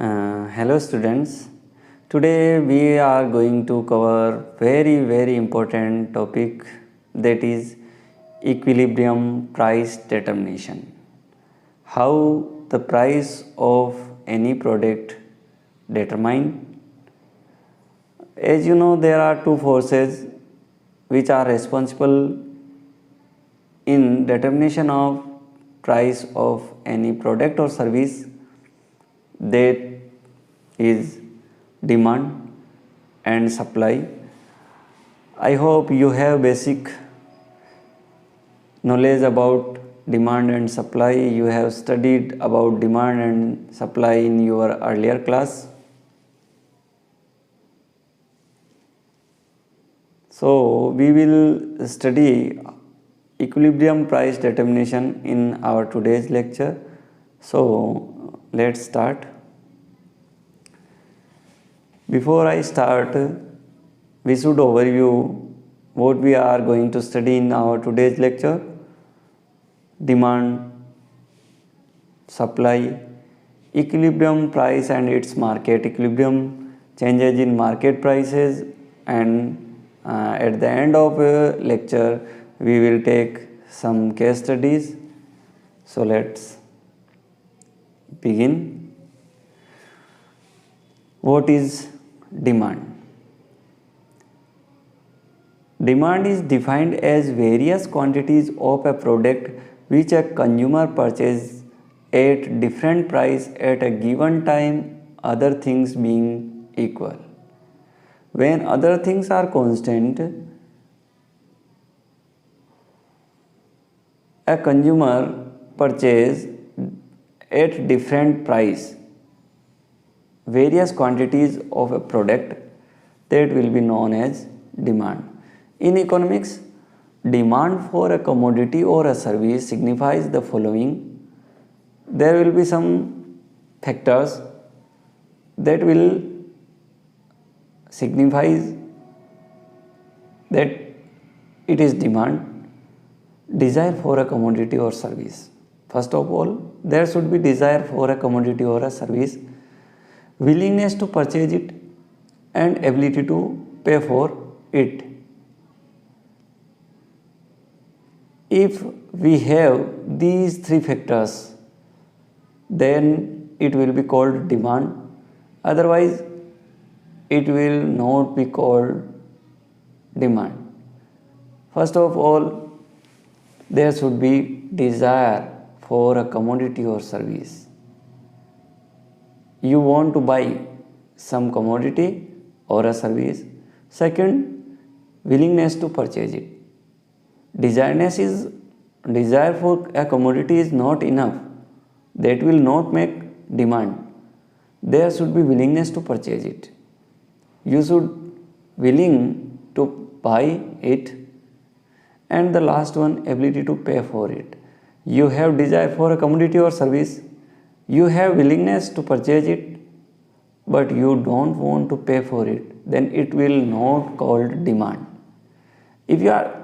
Hello students. Today we are going to cover very important topic, that is equilibrium price determination. How the price of any product determined. As you know, there are two forces which are responsible in determination of price of any product or service, that is demand and supply. I hope you have basic knowledge about demand and supply. You have studied about demand and supply in your earlier class. So we will study equilibrium price determination in our today's lecture. So let's start. Before I start, we should overview what we are going to study in our today's lecture: demand, supply, equilibrium price and its market equilibrium, changes in market prices, and at the end of lecture we will take some case studies. So let's begin. What is demand? Demand is defined as various quantities of a product which a consumer purchases at different price at a given time, other things being equal. When other things are constant, a consumer purchases at different price various quantities of a product, that will be known as demand. In economics, demand for a commodity or a service signifies the following. There will be some factors that will signify that it is demand. Desire for a commodity or service. First of all, there should be desire for a commodity or a service, willingness to purchase it, and ability to pay for it. If we have these three factors, then it will be called demand. Otherwise, it will not be called demand. First of all, there should be desire for a commodity or service. You want to buy some commodity or a service. Second, willingness to purchase it. Desire for a commodity is not enough. That will not make demand. There should be willingness to purchase it. You should willing to buy it. And the last one, ability to pay for it. You have desire for a commodity or service. You have willingness to purchase it, but you don't want to pay for it. Then it will not called demand. If you are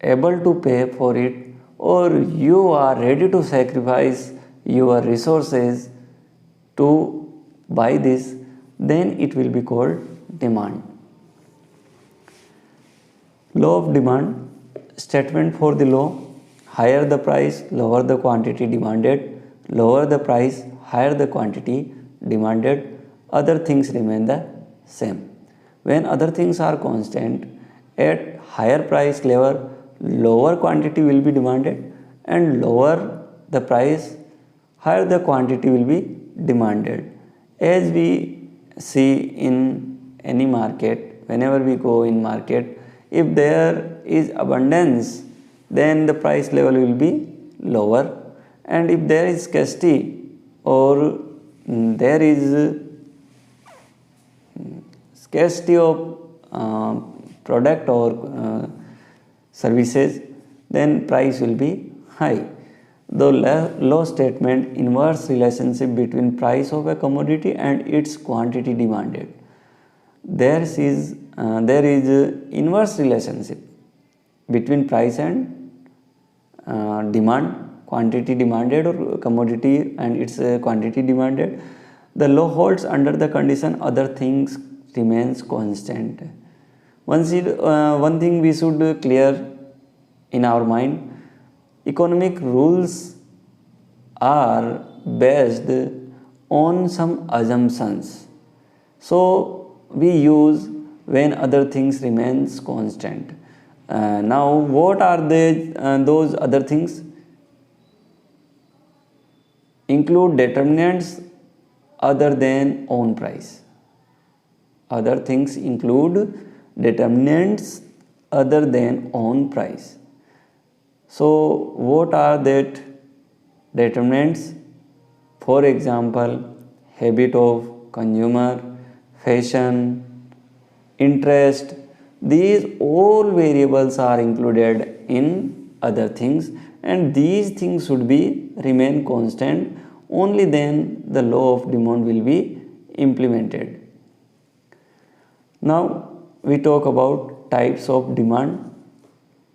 able to pay for it, or you are ready to sacrifice your resources to buy this, then it will be called demand. Law of demand statement for the law: higher the price, lower the quantity demanded. Lower the price, higher the quantity demanded. Other things remain the same. When other things are constant, at higher price level, lower quantity will be demanded, and lower the price, higher the quantity will be demanded. As we see in any market, whenever we go in market, if there is abundance, then the price level will be lower, and if there is scarcity or there is scarcity of product or services, then price will be high. The law statement inverse relationship between price of a commodity and its quantity demanded. There is inverse relationship between price and demand, quantity demanded, or commodity and its quantity demanded. The law holds under the condition other things remains constant. One thing we should clear in our mind, economic rules are based on some assumptions. So we use when other things remains constant. Now what are those other things? Include determinants other than own price. Other things include determinants other than own price. So what are that determinants? For example, habit of consumer, fashion, interest. These all variables are included in other things, and these things should be remain constant. Only then the law of demand will be implemented. Now we talk about types of demand.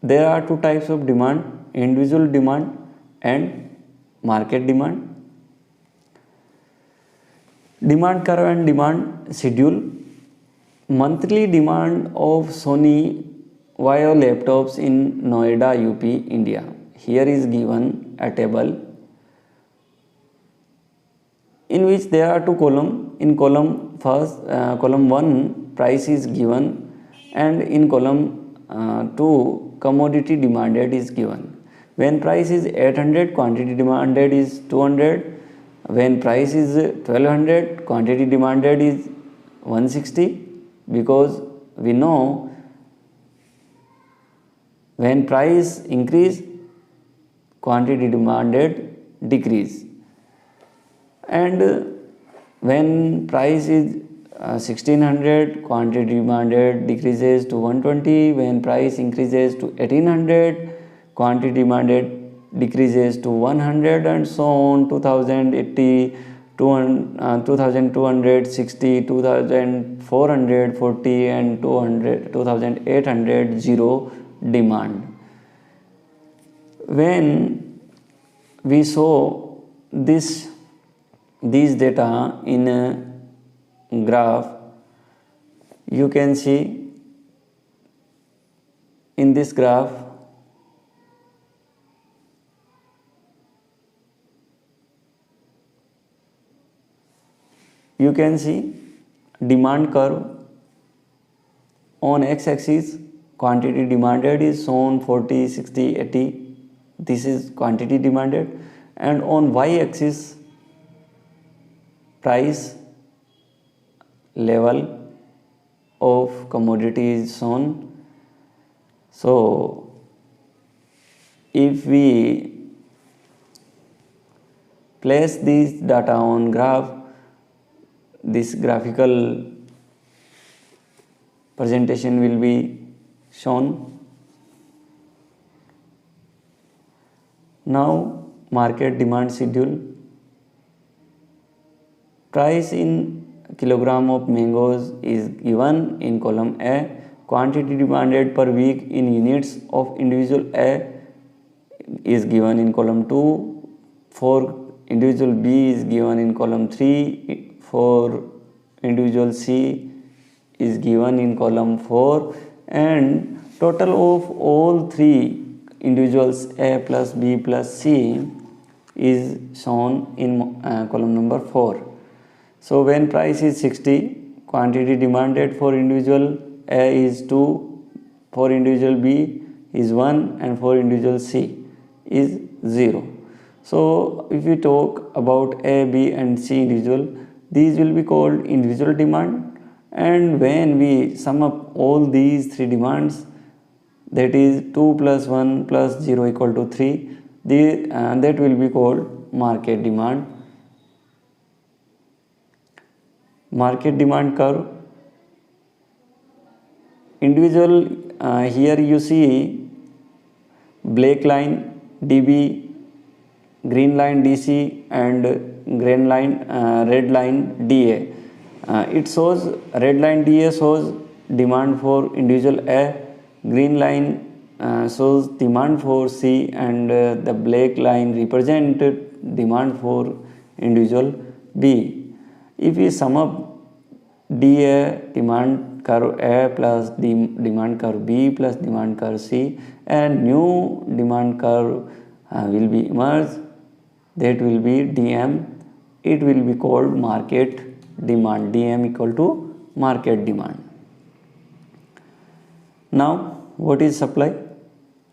There are two types of demand: individual demand and market demand. Demand curve and demand schedule. Monthly demand of Sony Vaio laptops in Noida, UP, India. Here is given a table in which there are two columns. In column 1 price is given, and in column 2 commodity demanded is given. When price is 800, quantity demanded is 200. When price is 1200, quantity demanded is 160, because we know when price increase, quantity demanded decrease, and when price is 1600, quantity demanded decreases to 120. When price increases to 1800, quantity demanded decreases to 100, and so on. 2080, 2260, 2440, and 2800 zero demand. When we show these data in a graph, you can see in this graph you can see demand curve. On x-axis, quantity demanded is shown 40, 60, 80. This is quantity demanded. And on y-axis, price level of commodity is shown. So if we place these data on graph, this graphical presentation will be shown. Now market demand schedule. Price in kilogram of mangoes is given in column A. Quantity demanded per week in units of individual A is given in column 2. For individual B is given in column 3. For individual C is given in column 4, and total of all three individuals A plus B plus C is shown in column number 4. So when price is 60, quantity demanded for individual A is 2, for individual B is 1, and for individual C is 0. So if we talk about A, B and C individual, these will be called individual demand, and when we sum up all these three demands, that is 2 plus 1 plus 0 equal to 3, that will be called market demand. Market demand curve. Individual, here you see black line DB, green line DC, and red line DA. It shows, red line DA shows demand for individual A, green line shows demand for C, and the black line represents demand for individual B. If we sum up DA demand curve A plus demand curve B plus demand curve C, and new demand curve will be emerged, that will be DM. It will be called market demand. DM equal to market demand. Now what is supply?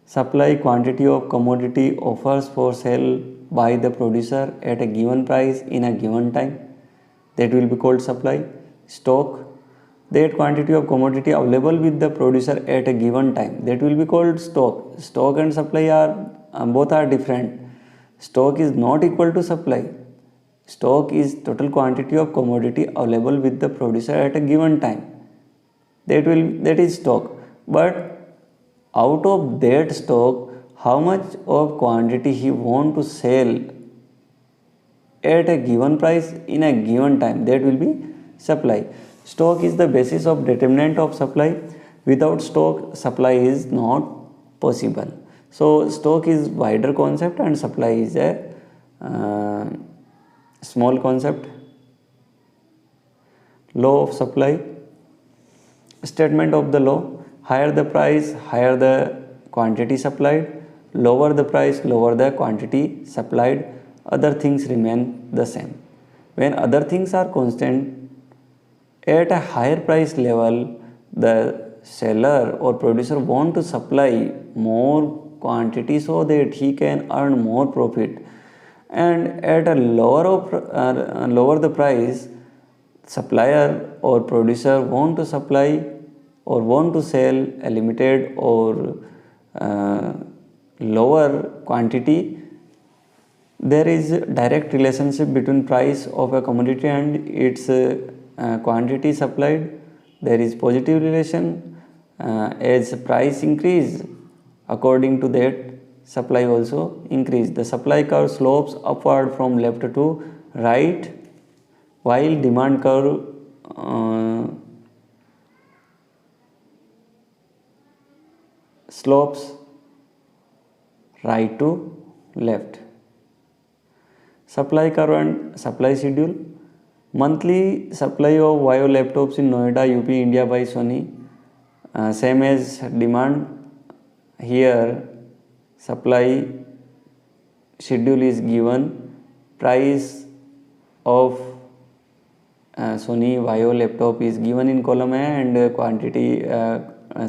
Supply, quantity of commodity offers for sale by the producer at a given price in a given time, that will be called supply. Stock, that quantity of commodity available with the producer at a given time, that will be called stock. Stock and supply are both are different. Stock is not equal to supply. Stock is total quantity of commodity available with the producer at a given time, that is stock. But out of that stock, how much of quantity he want to sell at a given price in a given time, that will be supply. Stock is the basis of determinant of supply. Without stock, supply is not possible. So stock is wider concept and supply is a small concept. Law of supply. Statement of the law: higher the price, higher the quantity supplied; lower the price, lower the quantity supplied. Other things remain the same. When other things are constant, at a higher price level, the seller or producer want to supply more quantity so that he can earn more profit. And at a lower the price, supplier or producer want to supply or want to sell a limited or lower quantity. There is a direct relationship between price of a commodity and its quantity supplied. There is positive relation. As price increase, according to that, supply also increase. The supply curve slopes upward from left to right, while demand curve slopes right to left. Supply curve and supply schedule. Monthly supply of Vaio laptops in Noida, UP, India by Sony, same as demand. Here supply schedule is given. Price of Sony Vaio laptop is given in column A, and quantity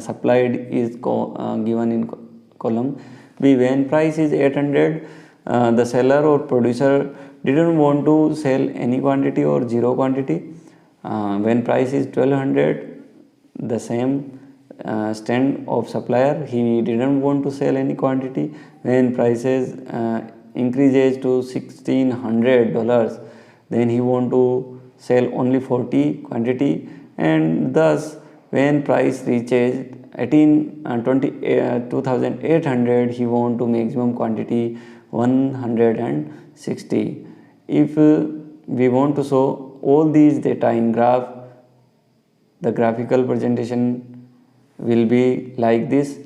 supplied is given in column B. When price is 800, the seller or producer didn't want to sell any quantity or zero quantity. When price is 1200, the same stand of supplier, he didn't want to sell any quantity. When prices increases to $1600, then he want to sell only 40 quantity, and thus when price reaches 2800, he want to maximum quantity 160. If we want to show all these data in graph, the graphical presentation will be like this.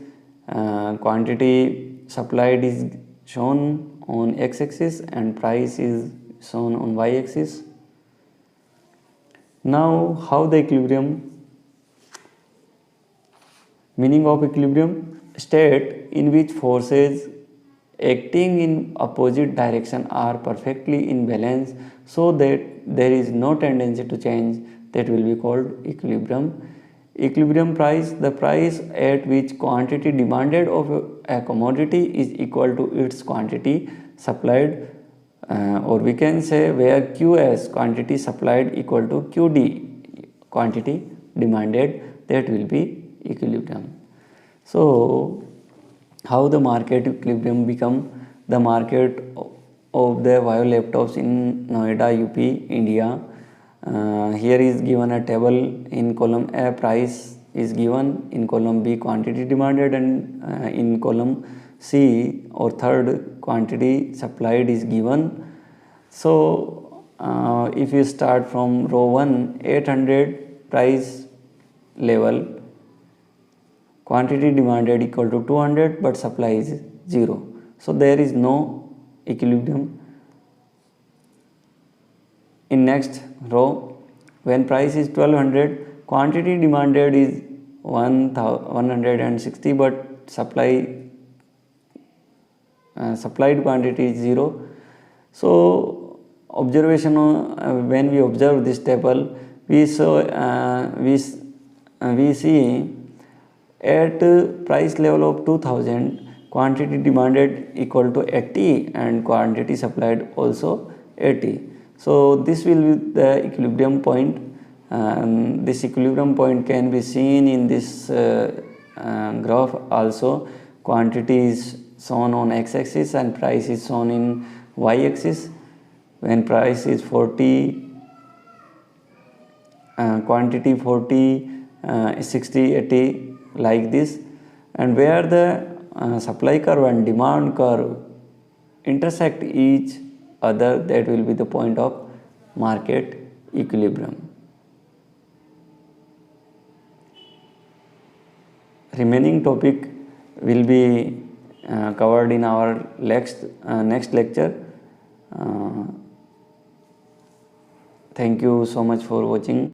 Quantity supplied is shown on x-axis and price is shown on y-axis. Now, how the equilibrium? Meaning of equilibrium: state in which forces acting in opposite direction are perfectly in balance so that there is no tendency to change, that will be called equilibrium. Equilibrium price: the price at which quantity demanded of a commodity is equal to its quantity supplied, or we can say where QS, quantity supplied, equal to QD, quantity demanded, that will be equilibrium. So how the market equilibrium become? The market of the Vaio laptops in Noida, UP, India. Here is given a table. In column A, price is given; in column B, quantity demanded; and in column C or third, quantity supplied is given. So if you start from row 1, 800 price level, quantity demanded equal to 200, but supply is 0. So there is no equilibrium. in next row, when price is 1200, quantity demanded is 160, but supplied quantity is 0. So observation, when we observe this table, we see at price level of 2000, quantity demanded equal to 80 and quantity supplied also 80. So this will be the equilibrium point. This equilibrium point can be seen in this graph also. Quantity is shown on x-axis and price is shown in y-axis. When price is 40, quantity 40, 60, 80, like this, and where the supply curve and demand curve intersect each other, that will be the point of market equilibrium. Remaining topic will be covered in our next lecture. Thank you so much for watching.